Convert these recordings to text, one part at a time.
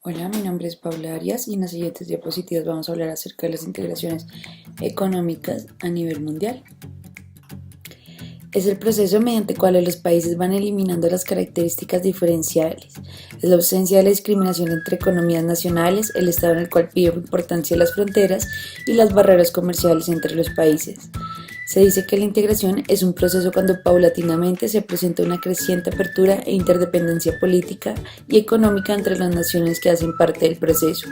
Hola, mi nombre es Paula Arias y en las siguientes diapositivas vamos a hablar acerca de las integraciones económicas a nivel mundial. Es el proceso mediante el cual los países van eliminando las características diferenciales. Es la ausencia de la discriminación entre economías nacionales, el estado en el cual pide importancia las fronteras y las barreras comerciales entre los países. Se dice que la integración es un proceso cuando paulatinamente se presenta una creciente apertura e interdependencia política y económica entre las naciones que hacen parte del proceso.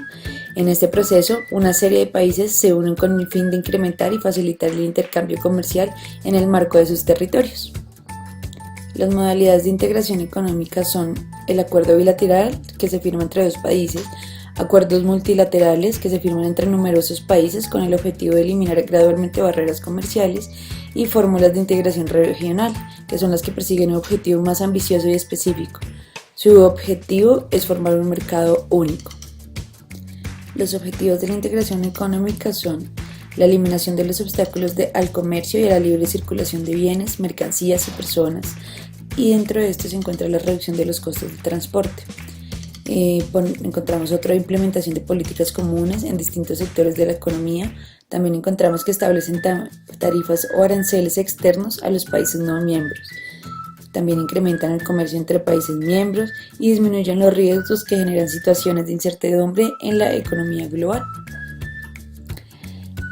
En este proceso, una serie de países se unen con el fin de incrementar y facilitar el intercambio comercial en el marco de sus territorios. Las modalidades de integración económica son el acuerdo bilateral, que se firma entre dos países, acuerdos multilaterales que se firman entre numerosos países con el objetivo de eliminar gradualmente barreras comerciales y fórmulas de integración regional, que son las que persiguen un objetivo más ambicioso y específico. Su objetivo es formar un mercado único. Los objetivos de la integración económica son la eliminación de los obstáculos al comercio y a la libre circulación de bienes, mercancías y personas, y dentro de esto se encuentra la reducción de los costos de transporte. Encontramos otra implementación de políticas comunes en distintos sectores de la economía. También encontramos que establecen tarifas o aranceles externos a los países no miembros. También incrementan el comercio entre países miembros y disminuyen los riesgos que generan situaciones de incertidumbre en la economía global.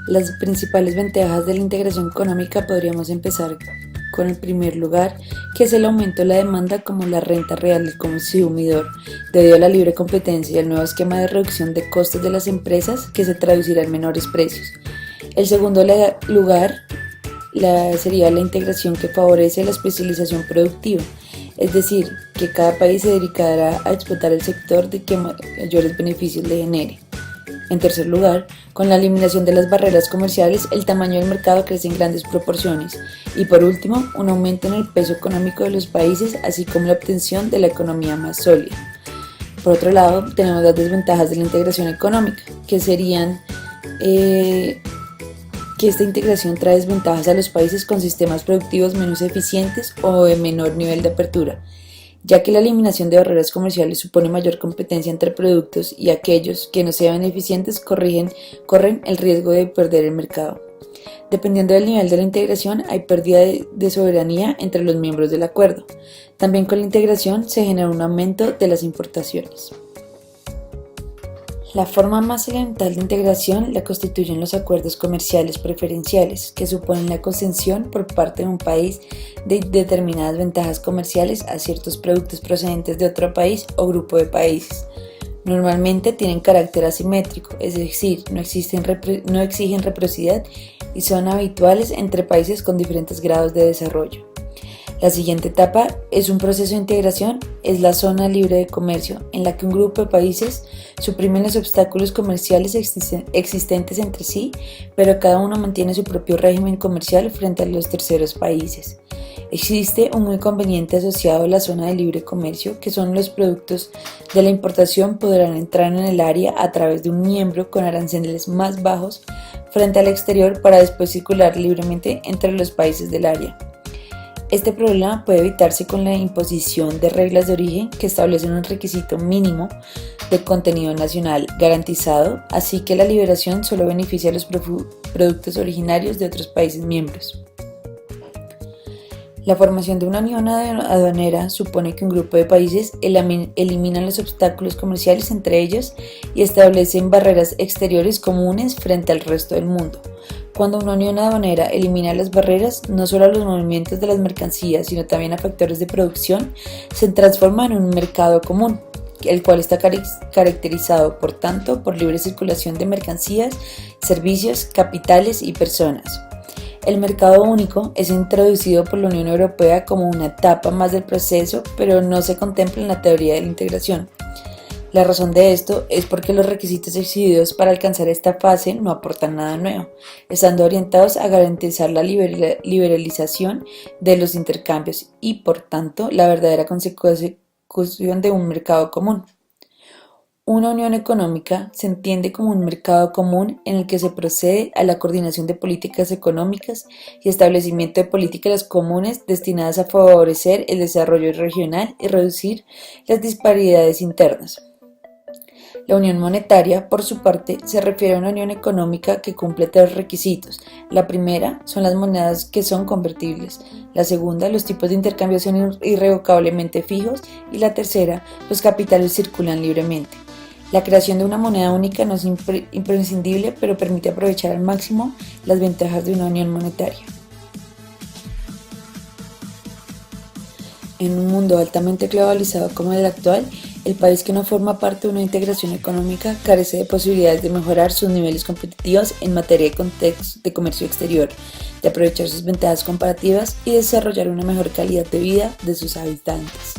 Las principales ventajas de la integración económica podríamos empezar con el primer lugar, que es el aumento de la demanda como la renta real del consumidor, debido a la libre competencia y al nuevo esquema de reducción de costos de las empresas que se traducirá en menores precios. El segundo lugar sería la integración que favorece la especialización productiva, es decir, que cada país se dedicará a explotar el sector de que mayores beneficios le genere. En tercer lugar, con la eliminación de las barreras comerciales, el tamaño del mercado crece en grandes proporciones. Y por último, un aumento en el peso económico de los países, así como la obtención de la economía más sólida. Por otro lado, tenemos las desventajas de la integración económica, que serían que esta integración trae desventajas a los países con sistemas productivos menos eficientes o de menor nivel de apertura, ya que la eliminación de barreras comerciales supone mayor competencia entre productos y aquellos que no sean eficientes corren el riesgo de perder el mercado. Dependiendo del nivel de la integración, hay pérdida de soberanía entre los miembros del acuerdo. También con la integración se genera un aumento de las importaciones. La forma más elemental de integración la constituyen los acuerdos comerciales preferenciales, que suponen la concesión por parte de un país de determinadas ventajas comerciales a ciertos productos procedentes de otro país o grupo de países. Normalmente tienen carácter asimétrico, es decir, no exigen reciprocidad y son habituales entre países con diferentes grados de desarrollo. La siguiente etapa es un proceso de integración, es la zona libre de comercio, en la que un grupo de países suprimen los obstáculos comerciales existentes entre sí, pero cada uno mantiene su propio régimen comercial frente a los terceros países. Existe un inconveniente asociado a la zona de libre comercio, que son los productos de la importación podrán entrar en el área a través de un miembro con aranceles más bajos frente al exterior para después circular libremente entre los países del área. Este problema puede evitarse con la imposición de reglas de origen que establecen un requisito mínimo de contenido nacional garantizado, así que la liberación solo beneficia a los productos originarios de otros países miembros. La formación de una unión aduanera supone que un grupo de países eliminan los obstáculos comerciales entre ellos y establecen barreras exteriores comunes frente al resto del mundo. Cuando una unión aduanera elimina las barreras, no solo a los movimientos de las mercancías, sino también a factores de producción, se transforma en un mercado común, el cual está caracterizado, por tanto, por libre circulación de mercancías, servicios, capitales y personas. El mercado único es introducido por la Unión Europea como una etapa más del proceso, pero no se contempla en la teoría de la integración. La razón de esto es porque los requisitos exigidos para alcanzar esta fase no aportan nada nuevo, estando orientados a garantizar la liberalización de los intercambios y, por tanto, la verdadera consecución de un mercado común. Una unión económica se entiende como un mercado común en el que se procede a la coordinación de políticas económicas y establecimiento de políticas comunes destinadas a favorecer el desarrollo regional y reducir las disparidades internas. La unión monetaria, por su parte, se refiere a una unión económica que cumple tres requisitos. La primera son las monedas que son convertibles. La segunda, los tipos de intercambio son irrevocablemente fijos. Y la tercera, los capitales circulan libremente. La creación de una moneda única no es imprescindible, pero permite aprovechar al máximo las ventajas de una unión monetaria. En un mundo altamente globalizado como el actual, el país que no forma parte de una integración económica carece de posibilidades de mejorar sus niveles competitivos en materia de comercio exterior, de aprovechar sus ventajas comparativas y desarrollar una mejor calidad de vida de sus habitantes.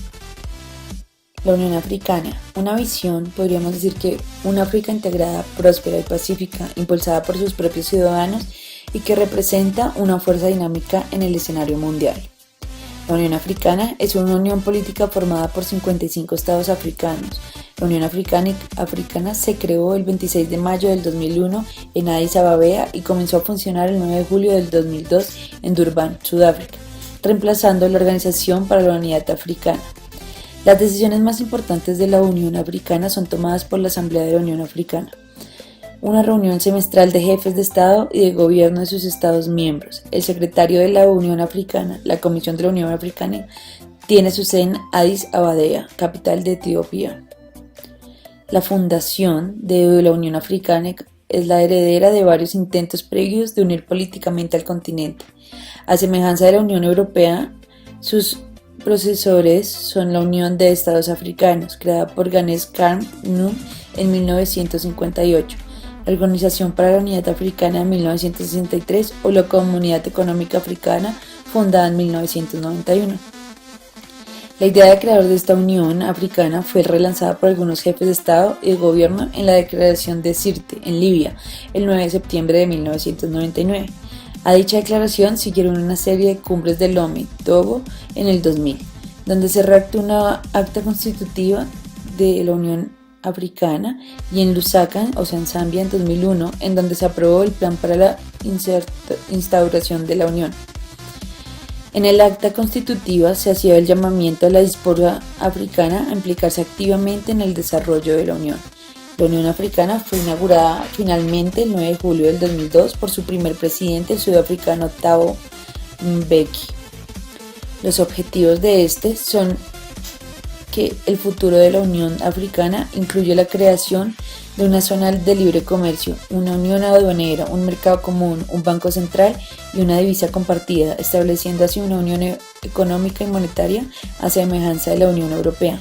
La Unión Africana, una visión, podríamos decir que una África integrada, próspera y pacífica, impulsada por sus propios ciudadanos y que representa una fuerza dinámica en el escenario mundial. La Unión Africana es una unión política formada por 55 estados africanos. La Unión Africana se creó el 26 de mayo del 2001 en Addis Abeba y comenzó a funcionar el 9 de julio del 2002 en Durban, Sudáfrica, reemplazando la Organización para la Unidad Africana. Las decisiones más importantes de la Unión Africana son tomadas por la Asamblea de la Unión Africana, una reunión semestral de jefes de Estado y de gobierno de sus Estados miembros. El secretario de la Unión Africana, la Comisión de la Unión Africana, tiene su sede en Addis Abeba, capital de Etiopía. La fundación de la Unión Africana es la heredera de varios intentos previos de unir políticamente al continente. A semejanza de la Unión Europea, sus procesores son la Unión de Estados Africanos, creada por Ganes Kamnu en 1958, la Organización para la Unidad Africana en 1963 o la Comunidad Económica Africana, fundada en 1991. La idea de creador de esta Unión Africana fue relanzada por algunos jefes de Estado y de Gobierno en la Declaración de Sirte, en Libia, el 9 de septiembre de 1999. A dicha declaración siguieron una serie de cumbres de Lomé, Togo, en el 2000, donde se redactó una acta constitutiva de la Unión Africana, y en Lusaka, o sea en Zambia, en 2001, en donde se aprobó el plan para la instauración de la Unión. En el acta constitutiva se hacía el llamamiento a la diáspora africana a implicarse activamente en el desarrollo de la Unión. La Unión Africana fue inaugurada finalmente el 9 de julio del 2002 por su primer presidente, el sudafricano Thabo Mbeki. Los objetivos de este son que el futuro de la Unión Africana incluye la creación de una zona de libre comercio, una unión aduanera, un mercado común, un banco central y una divisa compartida, estableciendo así una unión económica y monetaria a semejanza de la Unión Europea.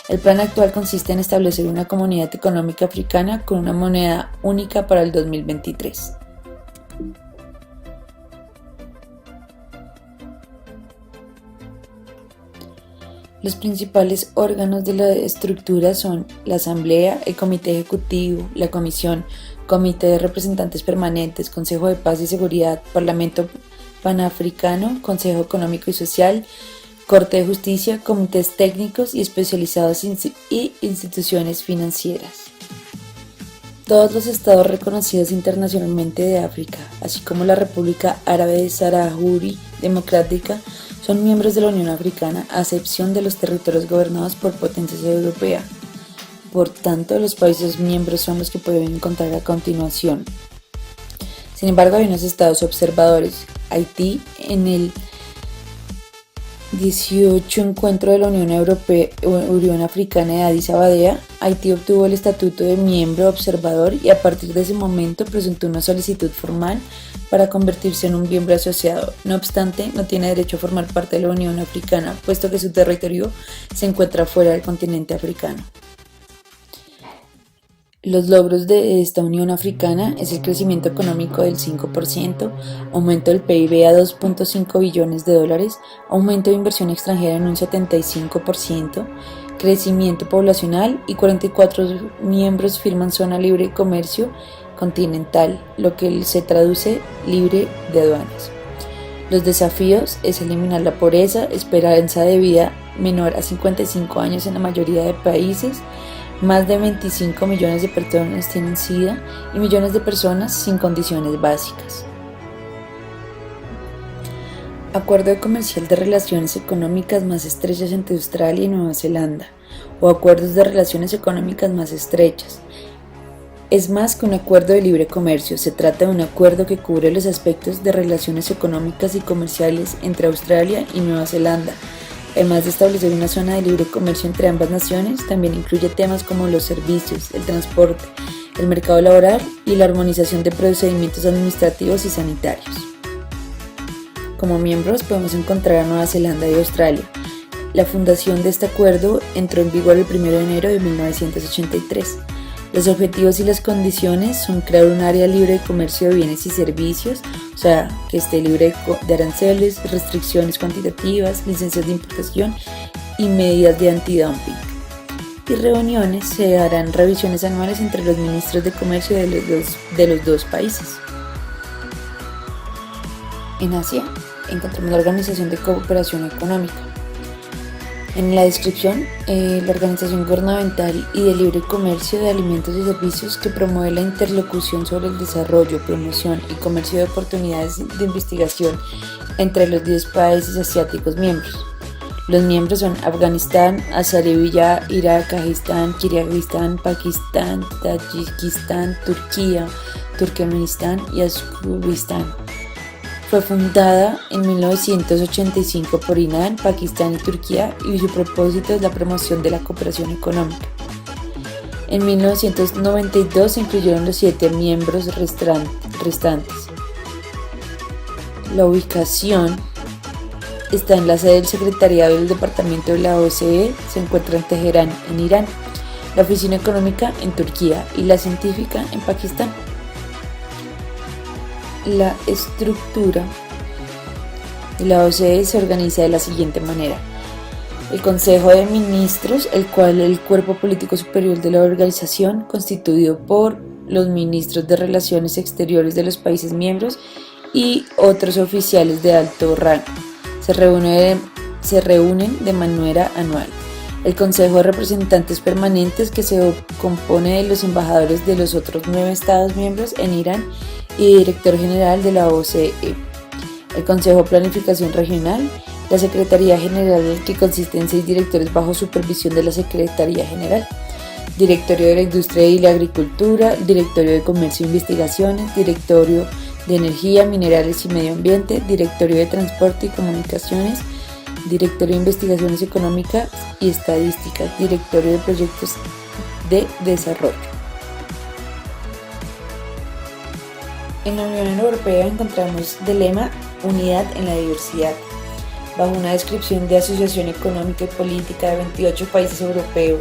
El plan actual consiste en establecer una comunidad económica africana con una moneda única para el 2023. Los principales órganos de la estructura son la Asamblea, el Comité Ejecutivo, la Comisión, Comité de Representantes Permanentes, Consejo de Paz y Seguridad, Parlamento Panafricano, Consejo Económico y Social, Corte de Justicia, comités técnicos y especializados y instituciones financieras. Todos los estados reconocidos internacionalmente de África, así como la República Árabe Saharaui Democrática, son miembros de la Unión Africana, a excepción de los territorios gobernados por potencias europeas. Por tanto, los países miembros son los que pueden encontrar a continuación. Sin embargo, hay unos estados observadores. Haití, en el 18 encuentro de la Unión Africana de Addis Abeba, Haití obtuvo el estatuto de miembro observador y a partir de ese momento presentó una solicitud formal para convertirse en un miembro asociado. No obstante, no tiene derecho a formar parte de la Unión Africana, puesto que su territorio se encuentra fuera del continente africano. Los logros de esta Unión Africana es el crecimiento económico del 5%, aumento del PIB a 2.5 billones de dólares, aumento de inversión extranjera en un 75%, crecimiento poblacional y 44 miembros firman zona libre de comercio continental, lo que se traduce libre de aduanas. Los desafíos es eliminar la pobreza, esperanza de vida menor a 55 años en la mayoría de países. Más de 25 millones de personas tienen SIDA y millones de personas sin condiciones básicas. Acuerdo comercial de relaciones económicas más estrechas entre Australia y Nueva Zelanda, o acuerdos de relaciones económicas más estrechas. Es más que un acuerdo de libre comercio, se trata de un acuerdo que cubre los aspectos de relaciones económicas y comerciales entre Australia y Nueva Zelanda. Además de establecer una zona de libre comercio entre ambas naciones, también incluye temas como los servicios, el transporte, el mercado laboral y la armonización de procedimientos administrativos y sanitarios. Como miembros podemos encontrar a Nueva Zelanda y Australia. La fundación de este acuerdo entró en vigor el 1 de enero de 1983. Los objetivos y las condiciones son crear un área libre de comercio de bienes y servicios, o sea, que esté libre de aranceles, restricciones cuantitativas, licencias de importación y medidas de antidumping. Y reuniones, se harán revisiones anuales entre los ministros de comercio de los dos países. En Asia encontramos la Organización de Cooperación Económica. En la descripción, la organización gubernamental y de libre comercio de alimentos y servicios que promueve la interlocución sobre el desarrollo, promoción y comercio de oportunidades de investigación entre los 10 países asiáticos miembros. Los miembros son Afganistán, Azerbaiyán, Irak, Kazajistán, Kirguistán, Pakistán, Tayikistán, Turquía, Turkmenistán y Uzbekistán. Fue fundada en 1985 por Irán, Pakistán y Turquía y su propósito es la promoción de la cooperación económica. En 1992 se incluyeron los 7 miembros restantes. La ubicación está en la sede del Secretariado del Departamento de la OCDE, se encuentra en Teherán, en Irán, la Oficina Económica en Turquía y la Científica en Pakistán. La estructura de la OCDE se organiza de la siguiente manera. El Consejo de Ministros, el cual es el cuerpo político superior de la organización, constituido por los ministros de Relaciones Exteriores de los países miembros y otros oficiales de alto rango. Se reúnen de manera anual. El Consejo de Representantes Permanentes, que se compone de los embajadores de los otros 9 Estados miembros en Irán y director general de la OCDE. El Consejo de Planificación Regional, la Secretaría General, que consiste en 6 directores bajo supervisión de la Secretaría General. Directorio de la Industria y la Agricultura, Directorio de Comercio e Investigaciones, Directorio de Energía, Minerales y Medio Ambiente, Directorio de Transporte y Comunicaciones, Directorio de Investigaciones Económicas y Estadísticas, Directorio de Proyectos de Desarrollo. En la Unión Europea encontramos el lema Unidad en la diversidad, bajo una descripción de asociación económica y política de 28 países europeos: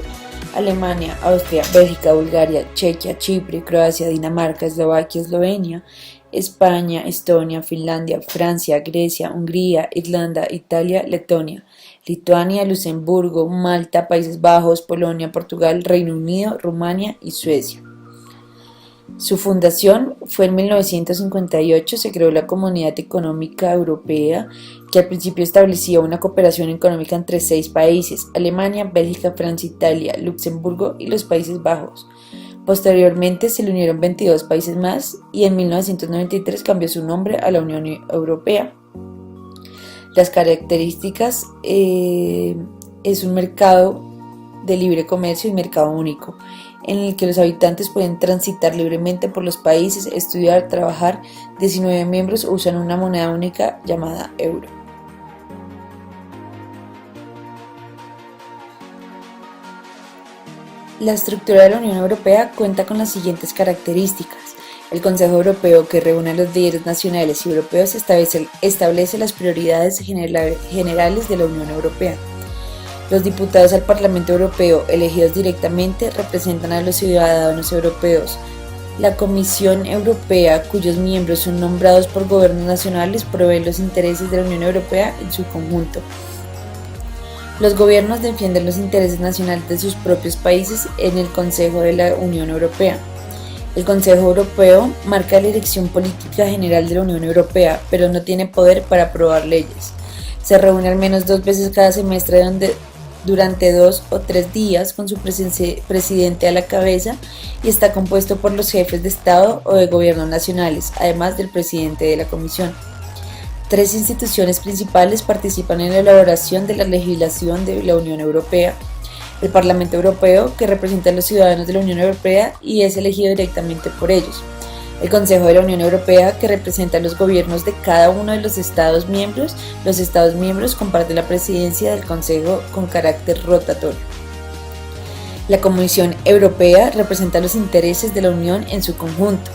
Alemania, Austria, Bélgica, Bulgaria, Chequia, Chipre, Croacia, Dinamarca, Eslovaquia, Eslovenia, España, Estonia, Finlandia, Francia, Grecia, Hungría, Irlanda, Italia, Letonia, Lituania, Luxemburgo, Malta, Países Bajos, Polonia, Portugal, Reino Unido, Rumania y Suecia. Su fundación fue en 1958, se creó la Comunidad Económica Europea, que al principio establecía una cooperación económica entre 6 países: Alemania, Bélgica, Francia, Italia, Luxemburgo y los Países Bajos. Posteriormente se le unieron 22 países más y en 1993 cambió su nombre a la Unión Europea. Las características es un mercado de libre comercio y mercado único, en el que los habitantes pueden transitar libremente por los países, estudiar, trabajar. 19 miembros usan una moneda única llamada euro. La estructura de la Unión Europea cuenta con las siguientes características. El Consejo Europeo, que reúne a los líderes nacionales y europeos, establece las prioridades generales de la Unión Europea. Los diputados al Parlamento Europeo, elegidos directamente, representan a los ciudadanos europeos. La Comisión Europea, cuyos miembros son nombrados por gobiernos nacionales, provee los intereses de la Unión Europea en su conjunto. Los gobiernos defienden los intereses nacionales de sus propios países en el Consejo de la Unión Europea. El Consejo Europeo marca la dirección política general de la Unión Europea, pero no tiene poder para aprobar leyes. Se reúne al menos 2 veces cada semestre durante 2 o 3 días con su presidente a la cabeza y está compuesto por los jefes de Estado o de gobierno nacionales, además del presidente de la Comisión. Tres instituciones principales participan en la elaboración de la legislación de la Unión Europea. El Parlamento Europeo, que representa a los ciudadanos de la Unión Europea y es elegido directamente por ellos. El Consejo de la Unión Europea, que representa a los gobiernos de cada uno de los Estados miembros. Los Estados miembros comparten la presidencia del Consejo con carácter rotatorio. La Comisión Europea representa los intereses de la Unión en su conjunto.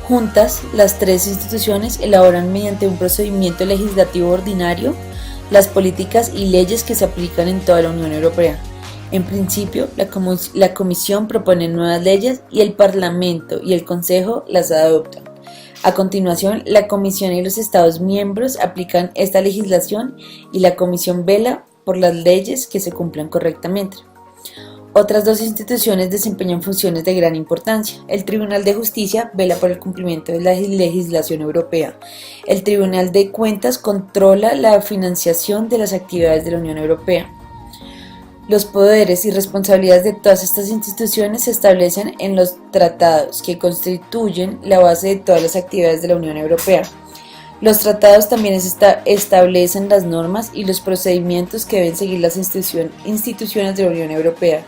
Juntas, las tres instituciones elaboran mediante un procedimiento legislativo ordinario las políticas y leyes que se aplican en toda la Unión Europea. En principio, la Comisión propone nuevas leyes y el Parlamento y el Consejo las adoptan. A continuación, la Comisión y los Estados miembros aplican esta legislación y la Comisión vela por las leyes que se cumplan correctamente. Otras dos instituciones desempeñan funciones de gran importancia. El Tribunal de Justicia vela por el cumplimiento de la legislación europea. El Tribunal de Cuentas controla la financiación de las actividades de la Unión Europea. Los poderes y responsabilidades de todas estas instituciones se establecen en los tratados, que constituyen la base de todas las actividades de la Unión Europea. Los tratados también establecen las normas y los procedimientos que deben seguir las instituciones de la Unión Europea.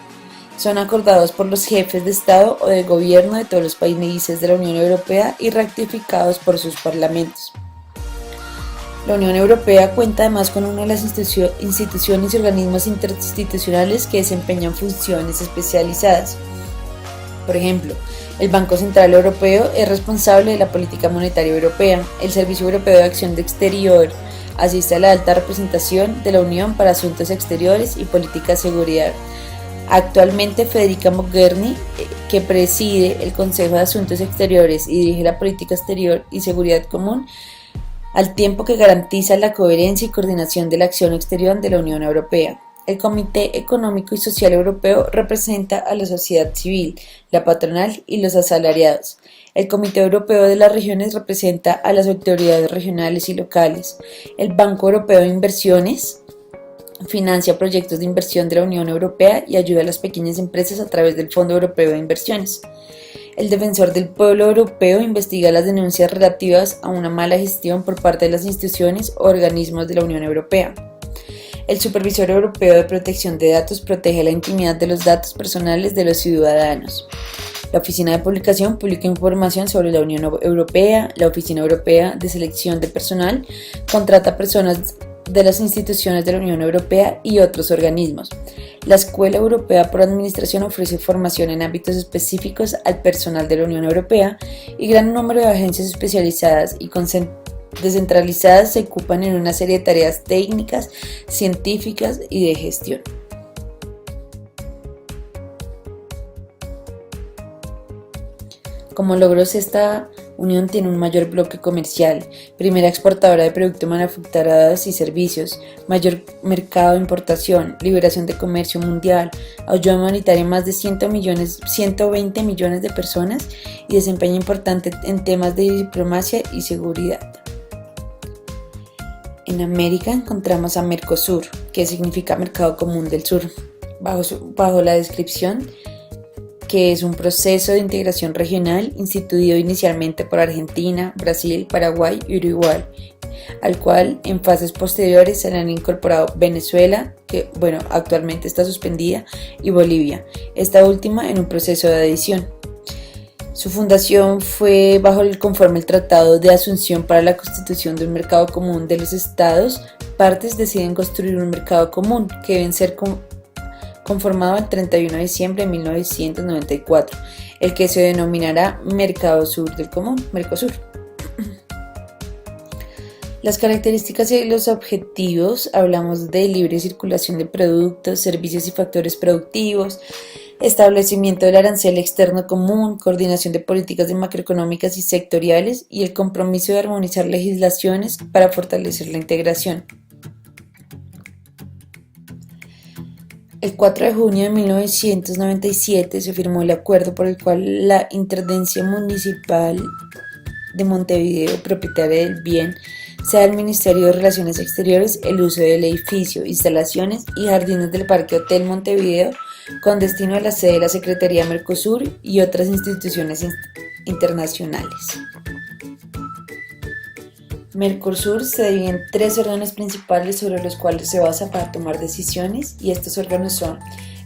Son acordados por los jefes de Estado o de Gobierno de todos los países de la Unión Europea y ratificados por sus parlamentos. La Unión Europea cuenta además con una de las instituciones y organismos interinstitucionales que desempeñan funciones especializadas. Por ejemplo, el Banco Central Europeo es responsable de la política monetaria europea. El Servicio Europeo de Acción Exterior asiste a la alta representación de la Unión para asuntos exteriores y política de seguridad. Actualmente, Federica Mogherini, que preside el Consejo de Asuntos Exteriores y dirige la política exterior y seguridad común, al tiempo que garantiza la coherencia y coordinación de la acción exterior de la Unión Europea. El Comité Económico y Social Europeo representa a la sociedad civil, la patronal y los asalariados. El Comité Europeo de las Regiones representa a las autoridades regionales y locales. El Banco Europeo de Inversiones financia proyectos de inversión de la Unión Europea y ayuda a las pequeñas empresas a través del Fondo Europeo de Inversiones. El Defensor del Pueblo Europeo investiga las denuncias relativas a una mala gestión por parte de las instituciones o organismos de la Unión Europea. El Supervisor Europeo de Protección de Datos protege la intimidad de los datos personales de los ciudadanos. La Oficina de Publicación publica información sobre la Unión Europea. La Oficina Europea de Selección de Personal contrata personas de las instituciones de la Unión Europea y otros organismos. La Escuela Europea por Administración ofrece formación en ámbitos específicos al personal de la Unión Europea y gran número de agencias especializadas y descentralizadas se ocupan en una serie de tareas técnicas, científicas y de gestión. Como logros, esta Unión tiene un mayor bloque comercial, primera exportadora de productos manufacturados y servicios, mayor mercado de importación, liberación de comercio mundial, ayuda humanitaria a más de 120 millones de personas y desempeño importante en temas de diplomacia y seguridad. En América encontramos a Mercosur, que significa Mercado Común del Sur, bajo la descripción que es un proceso de integración regional instituido inicialmente por Argentina, Brasil, Paraguay y Uruguay, al cual en fases posteriores se han incorporado Venezuela, que actualmente está suspendida, y Bolivia, esta última en un proceso de adhesión. Su fundación fue conforme el Tratado de Asunción para la constitución de un mercado común de los Estados. Partes deciden construir un mercado común que deben ser conformado el 31 de diciembre de 1994, el que se denominará Mercosur del Común, Mercosur. Las características y los objetivos: hablamos de libre circulación de productos, servicios y factores productivos, establecimiento del arancel externo común, coordinación de políticas macroeconómicas y sectoriales y el compromiso de armonizar legislaciones para fortalecer la integración. El 4 de junio de 1997 se firmó el acuerdo por el cual la Intendencia Municipal de Montevideo, propietaria del bien, sea el Ministerio de Relaciones Exteriores el uso del edificio, instalaciones y jardines del Parque Hotel Montevideo con destino a la sede de la Secretaría Mercosur y otras instituciones internacionales. Mercosur se divide en tres órganos principales sobre los cuales se basa para tomar decisiones y estos órganos son: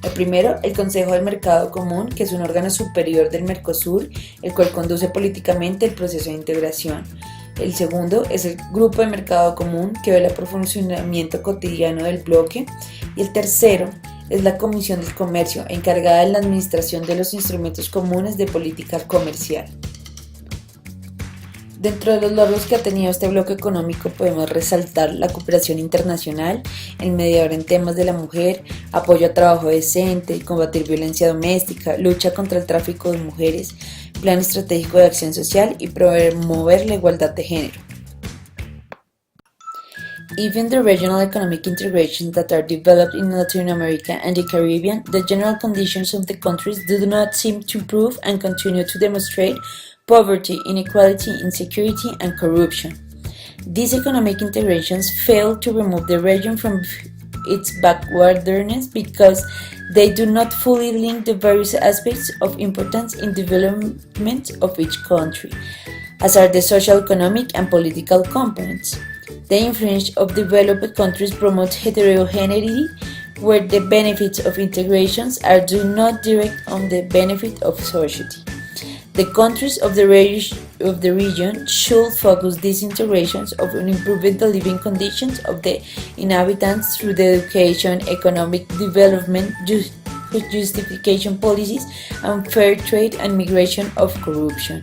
el primero, el Consejo del Mercado Común, que es un órgano superior del Mercosur, el cual conduce políticamente el proceso de integración. El segundo es el Grupo de Mercado Común, que vela por el funcionamiento cotidiano del bloque. Y el tercero es la Comisión del Comercio, encargada de la administración de los instrumentos comunes de política comercial. Dentro de los logros que ha tenido este bloque económico podemos resaltar la cooperación internacional, el mediador en temas de la mujer, apoyo a trabajo decente, combatir violencia doméstica, lucha contra el tráfico de mujeres, plan estratégico de acción social y promover la igualdad de género. Even the regional economic integrations that are developed in Latin America and the Caribbean, the general conditions of the countries do not seem to improve and continue to demonstrate poverty, inequality, insecurity, and corruption. These economic integrations fail to remove the region from its backwardness because they do not fully link the various aspects of importance in development of each country, as are the social, economic, and political components. The influence of developed countries promotes heterogeneity, where the benefits of integrations are do not direct on the benefit of society. The countries of the region should focus these integrations on improving the living conditions of the inhabitants through the education, economic development, justification policies, and fair trade and mitigation of corruption.